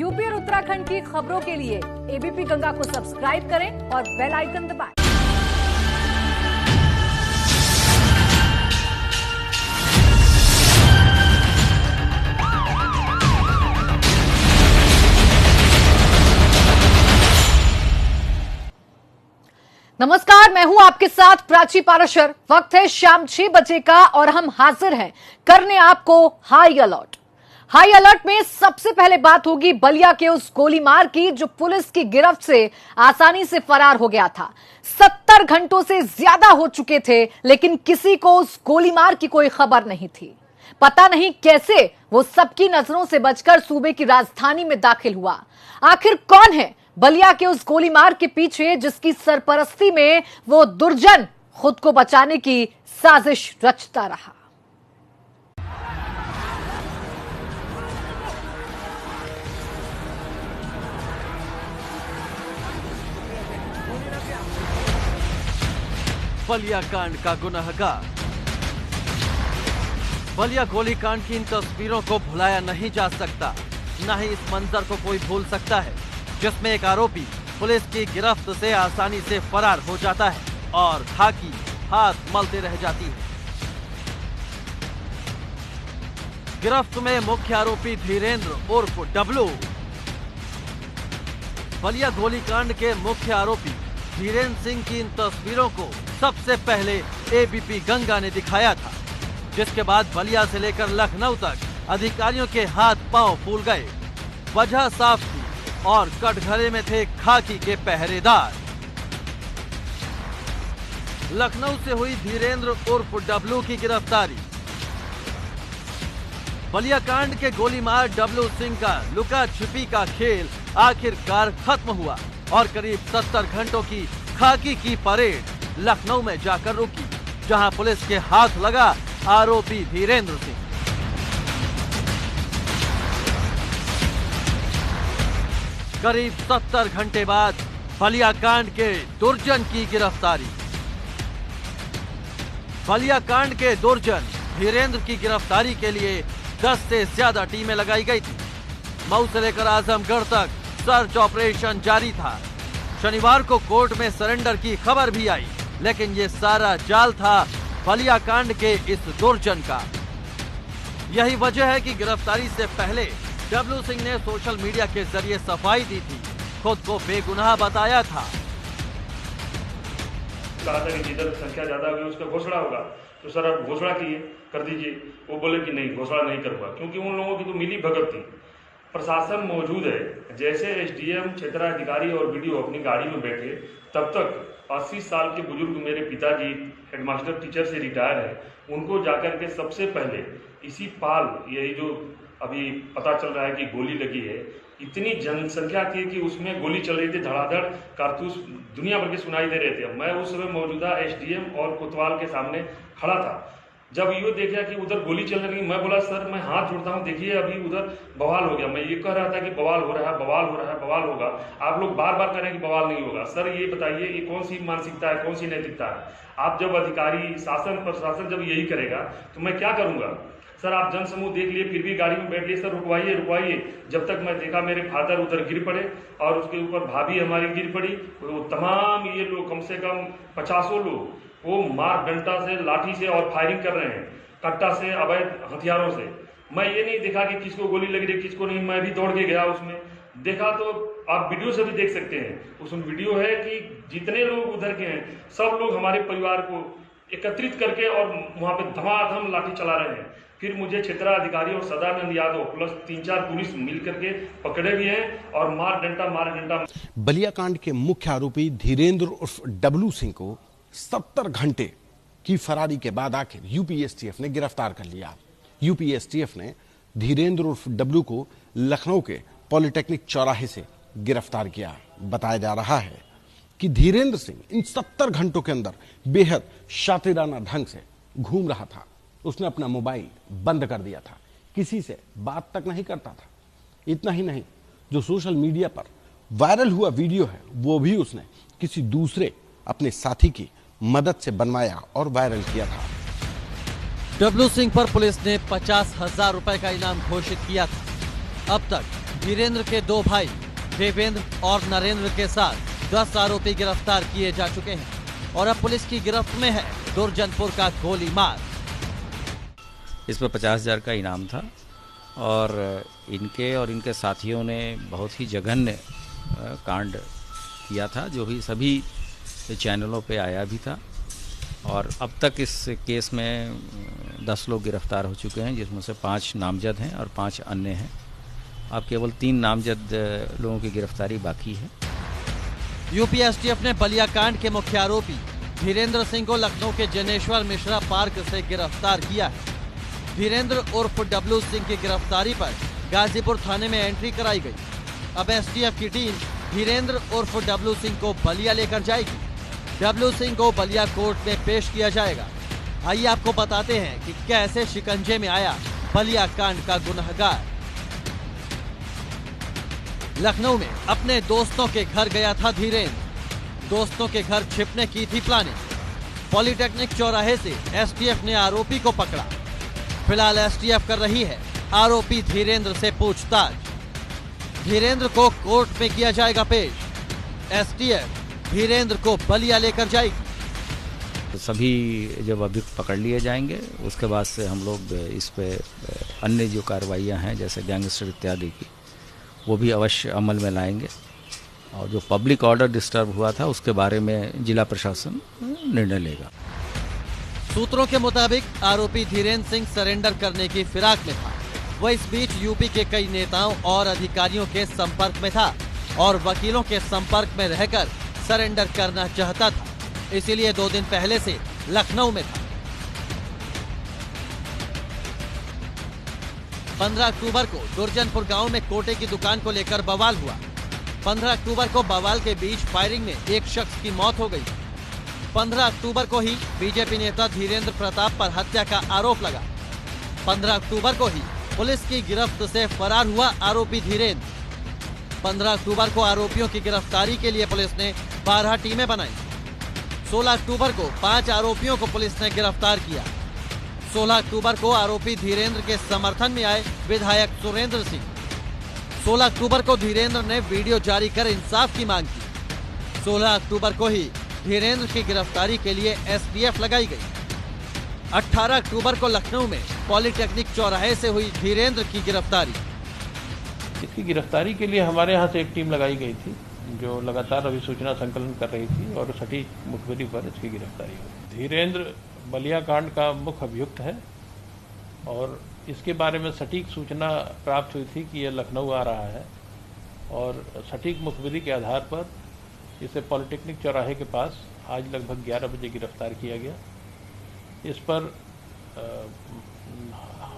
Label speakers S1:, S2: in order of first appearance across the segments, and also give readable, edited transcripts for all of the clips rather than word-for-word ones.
S1: UP और उत्तराखंड की खबरों के लिए एबीपी गंगा को सब्सक्राइब करें और बेल आइकन दबाएं। नमस्कार, मैं हूं आपके साथ प्राची पाराशर। वक्त है शाम 6 बजे का और हम हाजिर हैं करने आपको हाई अलर्ट। हाई अलर्ट में सबसे पहले बात होगी बलिया के उस गोलीमार की जो पुलिस की गिरफ्त से आसानी से फरार हो गया था। 70 घंटों से ज्यादा हो चुके थे लेकिन किसी को उस गोलीमार की कोई खबर नहीं थी। पता नहीं कैसे वो सबकी नजरों से बचकर सूबे की राजधानी में दाखिल हुआ। आखिर कौन है बलिया के उस गोलीमार के पीछे जिसकी सरपरस्ती में वो दुर्जन खुद को बचाने की साजिश रचता रहा?
S2: बलिया कांड का गुनहगार। बलिया गोलीकांड की इन तस्वीरों को भुलाया नहीं जा सकता, न ही इस मंजर को कोई भूल सकता है जिसमें एक आरोपी पुलिस की गिरफ्त से आसानी से फरार हो जाता है और खाकी हाथ मलते रह जाती है। गिरफ्त में मुख्य आरोपी धीरेंद्र उर्फ डब्लू। बलिया गोलीकांड के मुख्य आरोपी धीरेंद्र सिंह की इन तस्वीरों को सबसे पहले एबीपी गंगा ने दिखाया था, जिसके बाद बलिया से लेकर लखनऊ तक अधिकारियों के हाथ पांव फूल गए। वजह साफ थी और कटघरे में थे खाकी के पहरेदार। लखनऊ से हुई धीरेंद्र उर्फ डब्लू की गिरफ्तारी। बलिया कांड के गोलीमार डब्लू सिंह का लुका छिपी का खेल आखिरकार खत्म हुआ और करीब 70 घंटों की खाकी की परेड लखनऊ में जाकर रुकी, जहां पुलिस के हाथ लगा आरोपी धीरेंद्र सिंह। करीब 70 घंटे बाद बलिया कांड के दुर्जन की गिरफ्तारी। बलिया कांड के दुर्जन धीरेंद्र की गिरफ्तारी के लिए 10 से ज्यादा टीमें लगाई गई थी। मऊ से लेकर आजमगढ़ तक सर्च ऑपरेशन जारी था। शनिवार को कोर्ट में सरेंडर की खबर भी आई, लेकिन ये सारा जाल था बलिया कांड के इस दुर्जन का। यही वजह है कि गिरफ्तारी से पहले डब्लू सिंह ने सोशल मीडिया के जरिए सफाई दी थी, खुद को बेगुनाह बताया था।
S3: कहा था कि जिधर संख्या ज्यादा होगी उसका घोषणा होगा, तो सर आप घोषणा कर दीजिए। वो बोले कि नहीं, घोषणा नहीं करूंगा, क्योंकि उन लोगों की तो मिली भगत थी। प्रशासन मौजूद है, जैसे एसडीएम क्षेत्राधिकारी और वीडियो अपनी गाड़ी में बैठे, तब तक 80 साल के बुजुर्ग मेरे पिताजी हेडमास्टर टीचर से रिटायर है, उनको जाकर के सबसे पहले इसी पाल, यही जो अभी पता चल रहा है कि गोली लगी है, इतनी जनसंख्या थी कि उसमें गोली चल रही थी, धड़ाधड़ कारतूस दुनिया भर के सुनाई दे रहे थे। मैं उस समय मौजूदा एसडीएम और कोतवाल के सामने खड़ा था। जब ये देखा कि उधर गोली चल रही, मैं बोला सर मैं हाथ जोड़ता हूँ, देखिए अभी उधर बवाल हो गया। मैं ये कह रहा था कि बवाल हो रहा है, बवाल हो रहा है, बवाल होगा। आप लोग बार बार कह रहे हैं कि बवाल नहीं होगा। सर ये बताइए, ये कौन सी मानसिकता है, कौन सी नैतिकता है? आप जब अधिकारी, शासन प्रशासन जब यही करेगा तो मैं क्या करूंगा? सर आप जनसमूह देख लिए, फिर भी गाड़ी में बैठ लिए। सर रुकवाइए रुकवाइए। जब तक मैं देखा मेरे फादर उधर गिर पड़े और उसके ऊपर भाभी हमारी गिर पड़ी। वो तमाम ये लोग, कम से कम 50 लोग, वो मार डंडा से, लाठी से और फायरिंग कर रहे हैं, कट्टा से, अवैध हथियारों से। मैं ये नहीं देखा कि किसको गोली लग रही किसको नहीं। मैं भी दौड़ के गया, उसमें देखा तो आप वीडियो से भी देख सकते हैं। उसमें वीडियो है कि जितने लोग उधर के हैं सब लोग हमारे परिवार को एकत्रित करके और वहां पे धमाधम लाठी चला रहे हैं। फिर मुझे क्षेत्राधिकारी और सदानंद यादव प्लस 3-4 पुलिस मिल करके पकड़े भी हैं और मार डंडा।
S4: बलिया कांड के मुख्य आरोपी धीरेंद्र उर्फ डब्लू सिंह को 70 घंटे की फरारी के बाद आखिर यूपीएसटीएफ ने गिरफ्तार कर लिया। यूपीएसटीएफ ने धीरेंद्र उर्फ डब्लू को लखनऊ के पॉलिटेक्निक चौराहे से गिरफ्तार किया। बताया जा रहा है कि धीरेंद्र सिंह इन 70 घंटों के अंदर बेहद शातिराना ढंग से घूम रहा था। उसने अपना मोबाइल बंद कर दिया था, किसी से बात तक नहीं करता था। इतना ही नहीं, जो सोशल मीडिया पर वायरल हुआ वीडियो है वो भी उसने किसी दूसरे अपने साथी की मदद से बनवाया और वायरल किया था।
S2: डब्लू सिंह पर पुलिस ने 50,000 रुपए का इनाम घोषित किया था। अब तक धीरेन्द्र के दो भाई देवेंद्र और नरेंद्र के साथ 10 आरोपी गिरफ्तार किए जा चुके हैं और अब पुलिस की गिरफ्त में है दुर्जनपुर का गोली मार।
S5: इस पर 50,000 का इनाम था और इनके साथियों ने बहुत ही जघन्य कांड किया था, जो भी सभी चैनलों पे आया भी था। और अब तक इस केस में 10 लोग गिरफ्तार हो चुके हैं, जिसमें से 5 नामजद हैं और 5 अन्य हैं। अब केवल 3 नामजद लोगों की गिरफ्तारी बाकी है।
S2: यूपी एसटीएफ ने बलिया कांड के मुख्य आरोपी धीरेन्द्र सिंह को लखनऊ के जनेश्वर मिश्रा पार्क से गिरफ्तार किया है। धीरेन्द्र उर्फ डब्लू सिंह की गिरफ्तारी पर गाजीपुर थाने में एंट्री कराई गई। अब एसटीएफ की टीम धीरेन्द्र उर्फ डब्लू सिंह को बलिया लेकर जाएगी। डब्लू सिंह को बलिया कोर्ट में पेश किया जाएगा। आइए आपको बताते हैं कि कैसे शिकंजे में आया बलिया कांड का गुनहगार। लखनऊ में अपने दोस्तों के घर गया था धीरेन्द्र। दोस्तों के घर छिपने की थी प्लानिंग। पॉलिटेक्निक चौराहे से एसटीएफ ने आरोपी को पकड़ा। फिलहाल एसटीएफ कर रही है आरोपी धीरेन्द्र से पूछताछ। धीरेन्द्र को कोर्ट में किया जाएगा पेश। एसटीएफ धीरेन्द्र को बलिया लेकर जाएगी।
S5: तो सभी जब अभियुक्त पकड़ लिए जाएंगे, उसके बाद से हम लोग इस पे अन्य जो कार्रवाइयाँ हैं जैसे गैंगस्टर इत्यादि की, वो भी अवश्य अमल में लाएंगे। और जो पब्लिक ऑर्डर डिस्टर्ब हुआ था उसके बारे में जिला प्रशासन निर्णय लेगा।
S2: सूत्रों के मुताबिक आरोपी धीरेन्द्र सिंह सरेंडर करने की फिराक में था। वह इस बीच यूपी के कई नेताओं और अधिकारियों के संपर्क में था और वकीलों के संपर्क में रहकर सरेंडर करना चाहता था, इसीलिए 2 दिन पहले से लखनऊ में था। 15 अक्टूबर को दुर्जनपुर गांव में कोटे की दुकान को लेकर बवाल हुआ। 15 अक्टूबर को बवाल के बीच फायरिंग में एक शख्स की मौत हो गई। 15 अक्टूबर को ही बीजेपी नेता धीरेन्द्र प्रताप पर हत्या का आरोप लगा। 15 अक्टूबर को ही पुलिस की गिरफ्त से फरार हुआ आरोपी धीरेन्द्र। 15 अक्टूबर को आरोपियों की गिरफ्तारी के लिए पुलिस ने 12 टीमें बनाई। 16 अक्टूबर को 5 आरोपियों को पुलिस ने गिरफ्तार किया। 16 अक्टूबर को आरोपी धीरेन्द्र के समर्थन में आए विधायक सुरेंद्र सिंह। 16 अक्टूबर को धीरेन्द्र ने वीडियो जारी कर इंसाफ की मांग की। 16 अक्टूबर को ही धीरेन्द्र की गिरफ्तारी के लिए एसटीएफ लगाई गई। 18 अक्टूबर को लखनऊ में पॉलिटेक्निक चौराहे से हुई धीरेन्द्र की गिरफ्तारी।
S6: इसकी गिरफ्तारी के लिए हमारे यहाँ से एक टीम लगाई गई थी, जो लगातार अभिसूचना संकलन कर रही थी और सटीक मुखबिरी पर इसकी गिरफ्तारी हुई। धीरेन्द्र बलिया कांड का मुख्य अभियुक्त है और इसके बारे में सटीक सूचना प्राप्त हुई थी कि यह लखनऊ आ रहा है और सटीक मुखबिरी के आधार पर इसे पॉलिटेक्निक चौराहे के पास आज लगभग 11 बजे गिरफ्तार किया गया। इस पर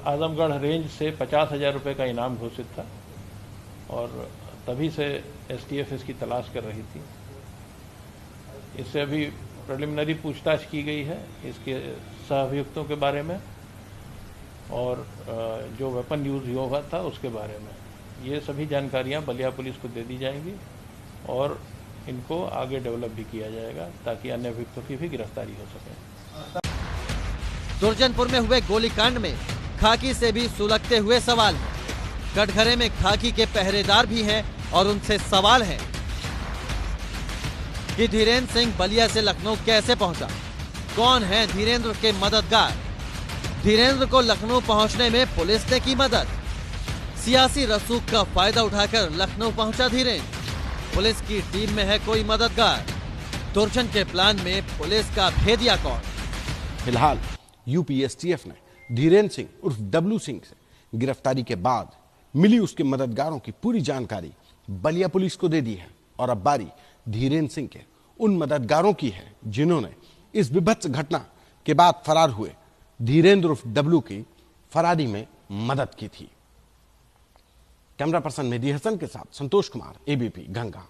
S6: आजमगढ़ रेंज से 50,000 रुपये का इनाम घोषित था और तभी से एसटीएफ इसकी तलाश कर रही थी। इससे अभी प्रिलिमिनरी पूछताछ की गई है इसके सहअभियुक्तों के बारे में और जो वेपन यूज हुआ था उसके बारे में। ये सभी जानकारियां बलिया पुलिस को दे दी जाएंगी और इनको आगे डेवलप भी किया जाएगा ताकि अन्य अभियुक्तों की भी गिरफ्तारी हो सके।
S2: दुर्जनपुर में हुए गोलीकांड में खाकी से भी सुलगते हुए सवाल हैं। कटघरे में खाकी के पहरेदार भी हैं और उनसे सवाल है कि धीरेन्द्र सिंह बलिया से लखनऊ कैसे पहुंचा, कौन है धीरेन्द्र के मददगार। धीरेन्द्र को लखनऊ पहुंचने में पुलिस ने की मदद। सियासी रसूख का फायदा उठाकर लखनऊ पहुंचा धीरेन्द्र। पुलिस की टीम में है कोई मददगार। दुर्जन के प्लान में पुलिस का भेदिया कौन।
S4: फिलहाल यूपी एसटीएफ ने धीरेन्द्र सिंह उर्फ डब्लू सिंह से गिरफ्तारी के बाद मिली उसके मददगारों की पूरी जानकारी बलिया पुलिस को दे दी है और अब बारी धीरेन्द्र सिंह के उन मददगारों की है जिन्होंने इस विभत्स घटना के बाद फरार हुए धीरेन्द्र उर्फ डब्लू की फरारी में मदद की थी। कैमरा पर्सन मेहदी हसन के साथ संतोष कुमार, एबीपी गंगा।